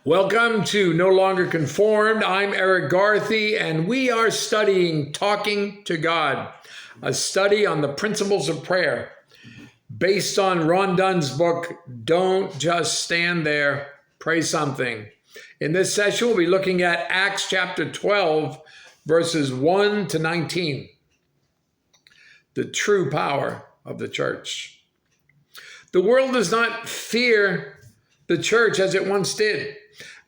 Welcome to No Longer Conformed. I'm Erik Garthe, and we are studying Talking to God, a study on the principles of prayer based on Ron Dunn's book, Don't Just Stand There, Pray Something. In this session, we'll be looking at Acts chapter 12, verses 1 to 19, the true power of the church. The world does not fear the church as it once did.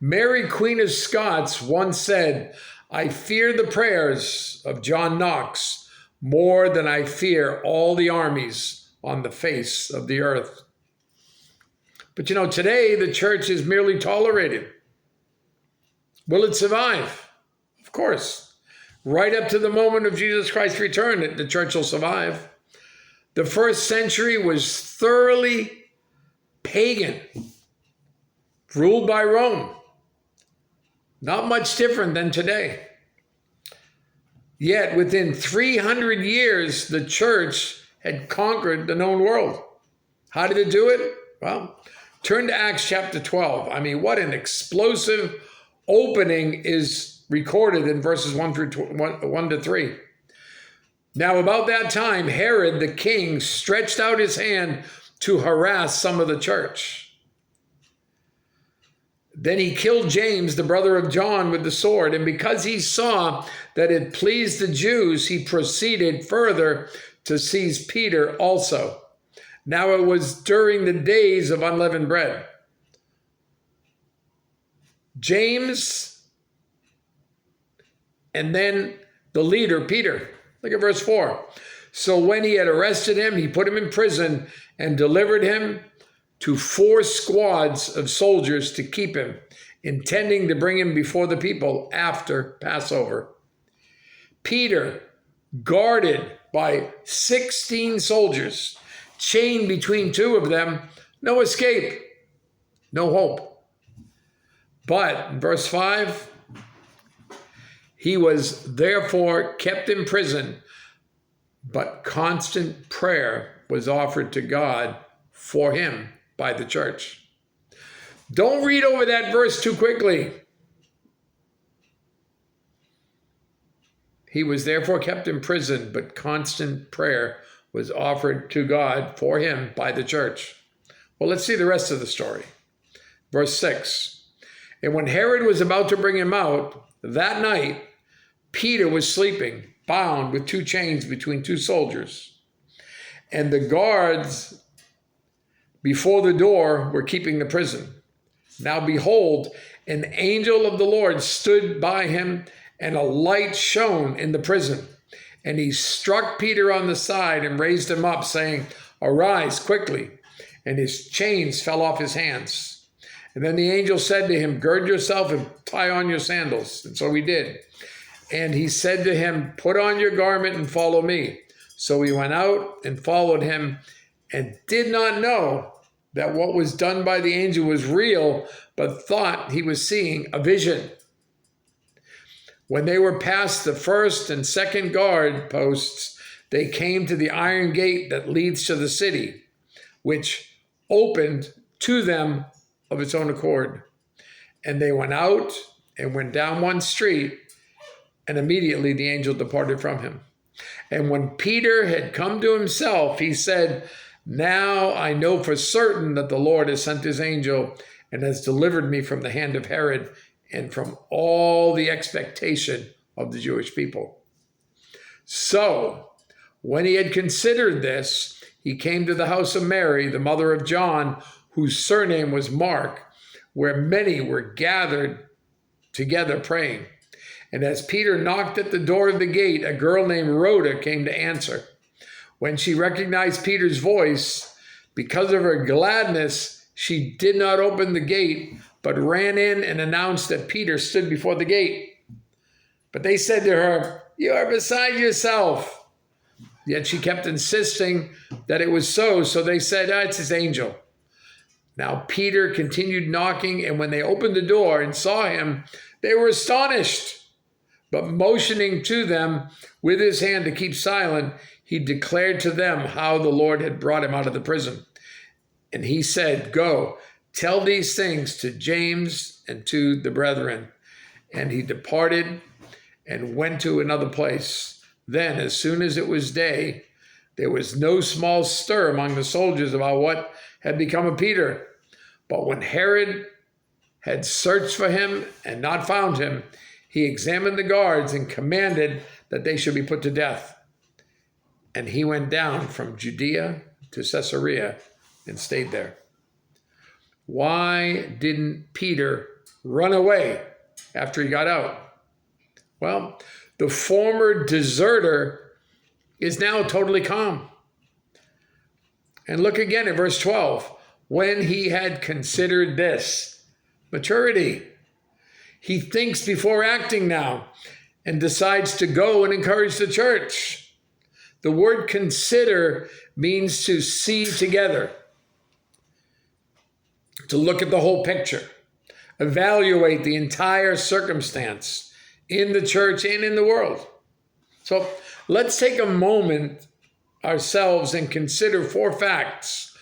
Mary, Queen of Scots, once said, "I fear the prayers of John Knox more than I fear all the armies on the face of the earth." But today the church is merely tolerated. Will it survive? Of course. Right up to the moment of Jesus Christ's return, the church will survive. The first century was thoroughly pagan, ruled by Rome. Not much different than today. Yet within 300 years, the church had conquered the known world. How did it do it? Well, turn to Acts chapter 12. What an explosive opening is recorded in verses 1 to 3. Now, about that time, Herod the king stretched out his hand to harass some of the church. Then he killed James, the brother of John, with the sword. And because he saw that it pleased the Jews, he proceeded further to seize Peter also. Now it was during the days of unleavened bread. James, and then the leader, Peter. Look at verse 4. So when he had arrested him, he put him in prison and delivered him to 4 squads of soldiers to keep him, intending to bring him before the people after Passover. Peter, guarded by 16 soldiers, chained between 2 of them, no escape, no hope. But, in verse 5, he was therefore kept in prison, but constant prayer was offered to God for him by the church. Don't read over that verse too quickly. He was therefore kept in prison, but constant prayer was offered to God for him by the church. Well, let's see the rest of the story. Verse 6. And when Herod was about to bring him out, that night, Peter was sleeping, bound with 2 chains between 2 soldiers. And the guards before the door were keeping the prison. Now behold, an angel of the Lord stood by him, and a light shone in the prison. And he struck Peter on the side and raised him up, saying, "Arise quickly." And his chains fell off his hands. And then the angel said to him, "Gird yourself and tie on your sandals." And so he did. And he said to him, "Put on your garment and follow me." So he went out and followed him, and did not know that what was done by the angel was real, but thought he was seeing a vision. When they were past the first and second guard posts, they came to the iron gate that leads to the city, which opened to them of its own accord. And they went out and went down one street, and immediately the angel departed from him. And when Peter had come to himself, he said, "Now I know for certain that the Lord has sent his angel and has delivered me from the hand of Herod and from all the expectation of the Jewish people." So, when he had considered this, he came to the house of Mary, the mother of John, whose surname was Mark, where many were gathered together praying. And as Peter knocked at the door of the gate, a girl named Rhoda came to answer. When she recognized Peter's voice, because of her gladness, she did not open the gate, but ran in and announced that Peter stood before the gate. But they said to her, "You are beside yourself." Yet she kept insisting that it was so they said, "It's his angel." Now Peter continued knocking, and when they opened the door and saw him, they were astonished. But motioning to them with his hand to keep silent, he declared to them how the Lord had brought him out of the prison. And he said, "Go, tell these things to James and to the brethren. And he departed and went to another place. Then, as soon as it was day, there was no small stir among the soldiers about what had become of Peter. But when Herod had searched for him and not found him, he examined the guards and commanded that they should be put to death. And he went down from Judea to Caesarea and stayed there. Why didn't Peter run away after he got out? Well, the former deserter is now totally calm. And look again at verse 12. When he had considered this, maturity. He thinks before acting now and decides to go and encourage the church. The word consider means to see together, to look at the whole picture, evaluate the entire circumstance in the church and in the world. So let's take a moment ourselves and consider four facts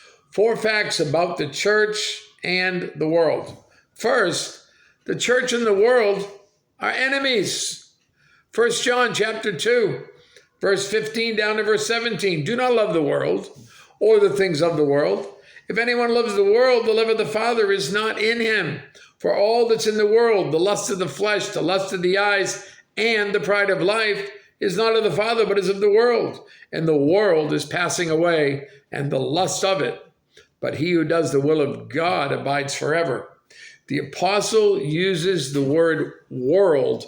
about the church and the world. First, the church and the world are enemies. 1 John chapter 2, verse 15 down to verse 17. Do not love the world or the things of the world. If anyone loves the world, the love of the Father is not in him. For all that's in the world, the lust of the flesh, the lust of the eyes, and the pride of life, is not of the Father, but is of the world. And the world is passing away, and the lust of it. But he who does the will of God abides forever. The apostle uses the word world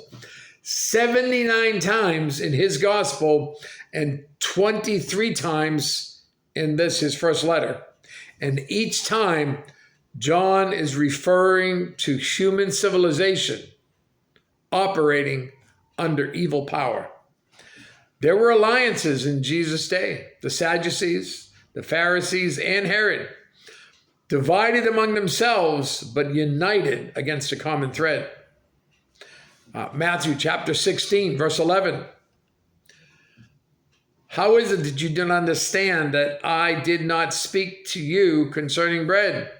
79 times in his gospel and 23 times in his first letter. And each time, John is referring to human civilization operating under evil power. There were alliances in Jesus' day. The Sadducees, the Pharisees, and Herod, divided among themselves, but united against a common thread. Matthew chapter 16, verse 11. How is it that you don't understand that I did not speak to you concerning bread?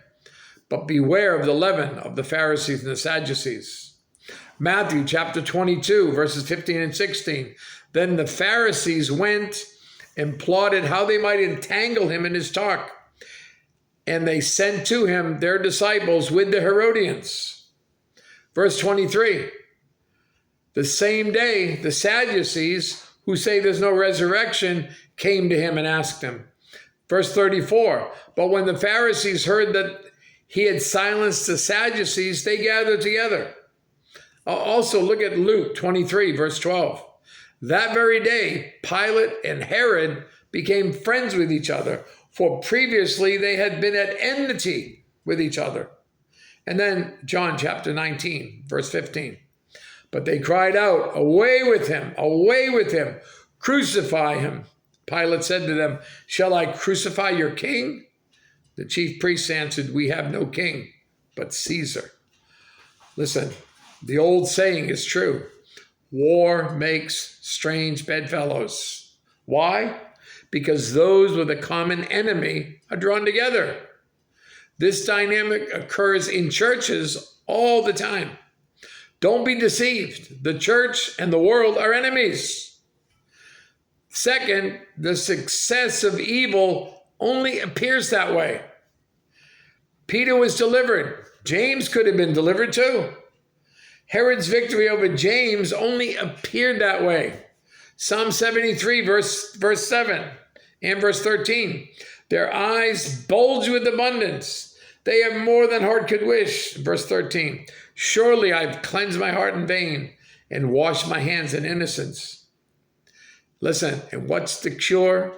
But beware of the leaven of the Pharisees and the Sadducees. Matthew chapter 22, verses 15 and 16. Then the Pharisees went and plotted how they might entangle him in his talk. And they sent to him their disciples with the Herodians. Verse 23. The same day, the Sadducees, who say there's no resurrection, came to him and asked him. Verse 34. But when the Pharisees heard that he had silenced the Sadducees, they gathered together. Also, look at Luke 23, verse 12. That very day, Pilate and Herod became friends with each other, for previously they had been at enmity with each other. And then John chapter 19, verse 15. But they cried out, away with him, crucify him. Pilate said to them, shall I crucify your king? The chief priests answered, we have no king but Caesar. Listen, the old saying is true. War makes strange bedfellows. Why? Because those with a common enemy are drawn together. This dynamic occurs in churches all the time. Don't be deceived. The church and the world are enemies. Second, the success of evil only appears that way. Peter was delivered. James could have been delivered too. Herod's victory over James only appeared that way. Psalm 73, verse 7 and verse 13. Their eyes bulge with abundance. They have more than heart could wish. Verse 13. Surely I've cleansed my heart in vain and washed my hands in innocence. Listen, and what's the cure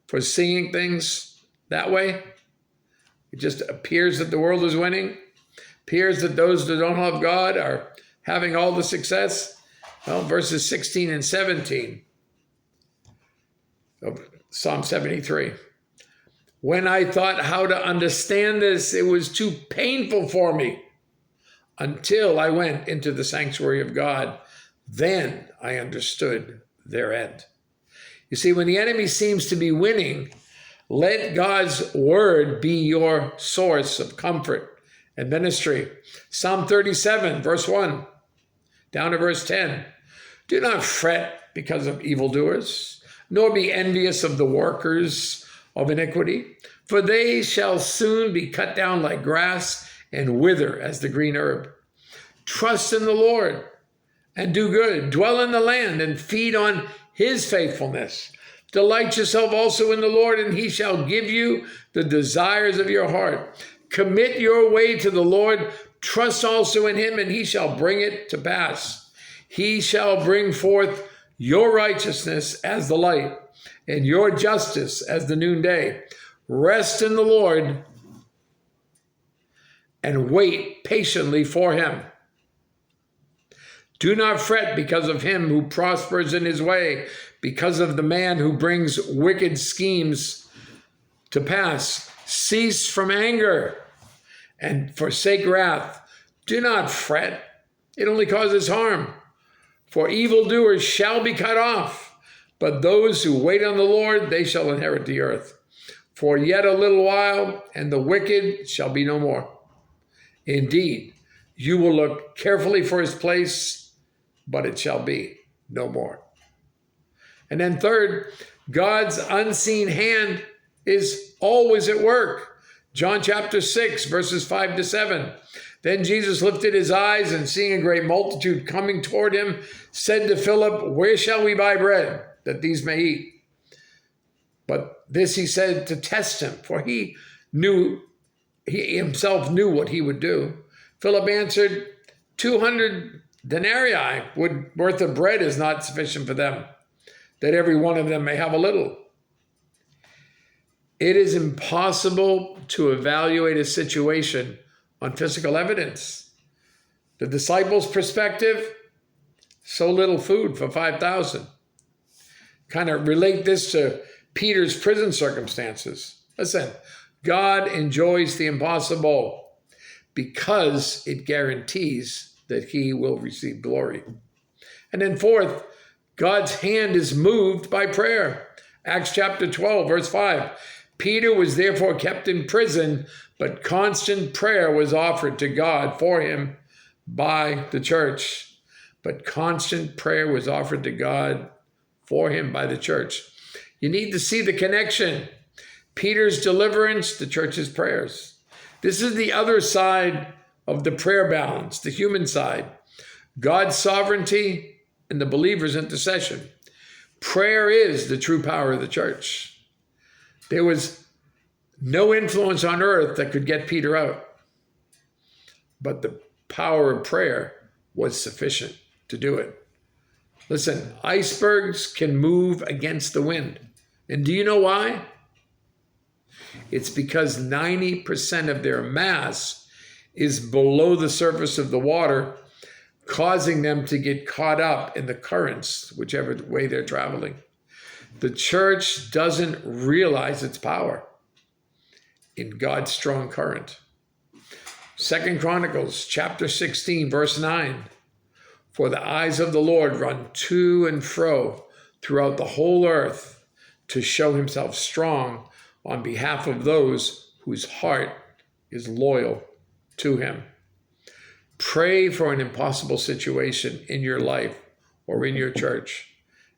for seeing things that way? It just appears that the world is winning. Appears that those that don't love God are having all the success. Well, verses 16 and 17 of Psalm 73. When I thought how to understand this, it was too painful for me until I went into the sanctuary of God. Then I understood their end. You see, when the enemy seems to be winning, let God's word be your source of comfort and ministry. Psalm 37, verse 1, down to verse 10. Do not fret because of evildoers, nor be envious of the workers of iniquity, for they shall soon be cut down like grass and wither as the green herb. Trust in the Lord and do good. Dwell in the land and feed on his faithfulness. Delight yourself also in the Lord, and he shall give you the desires of your heart. Commit your way to the Lord. Trust also in him, and he shall bring it to pass. He shall bring forth your righteousness as the light, and your justice as the noonday. Rest in the Lord and wait patiently for him. Do not fret because of him who prospers in his way, because of the man who brings wicked schemes to pass. Cease from anger and forsake wrath. Do not fret. It only causes harm. For evildoers shall be cut off, but those who wait on the Lord, they shall inherit the earth. For yet a little while, and the wicked shall be no more. Indeed, you will look carefully for his place, but it shall be no more. And then third, God's unseen hand is always at work. John chapter 6, verses 5 to 7. Then Jesus lifted his eyes and seeing a great multitude coming toward him, said to Philip, where shall we buy bread that these may eat? But this he said to test him, for he himself knew what he would do. Philip answered, 200 denarii worth of bread is not sufficient for them, that every one of them may have a little. It is impossible to evaluate a situation on physical evidence. The disciples' perspective, so little food for 5,000. Kind of relate this to Peter's prison circumstances. Listen, God enjoys the impossible because it guarantees that he will receive glory. And then fourth, God's hand is moved by prayer. Acts chapter 12, verse 5. Peter was therefore kept in prison, but constant prayer was offered to God for him by the church. But constant prayer was offered to God for him by the church. You need to see the connection. Peter's deliverance, the church's prayers. This is the other side of the prayer balance, the human side. God's sovereignty and the believer's intercession. Prayer is the true power of the church. There was no influence on earth that could get Peter out, but the power of prayer was sufficient to do it. Listen, icebergs can move against the wind. And do you know why? It's because 90% of their mass is below the surface of the water, causing them to get caught up in the currents, whichever way they're traveling. The church doesn't realize its power in God's strong current. 2 Chronicles chapter 16, verse 9. For the eyes of the Lord run to and fro throughout the whole earth to show himself strong on behalf of those whose heart is loyal to him. Pray for an impossible situation in your life or in your church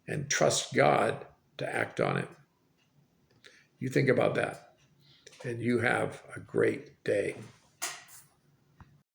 and trust God to act on it. You think about that, and you have a great day.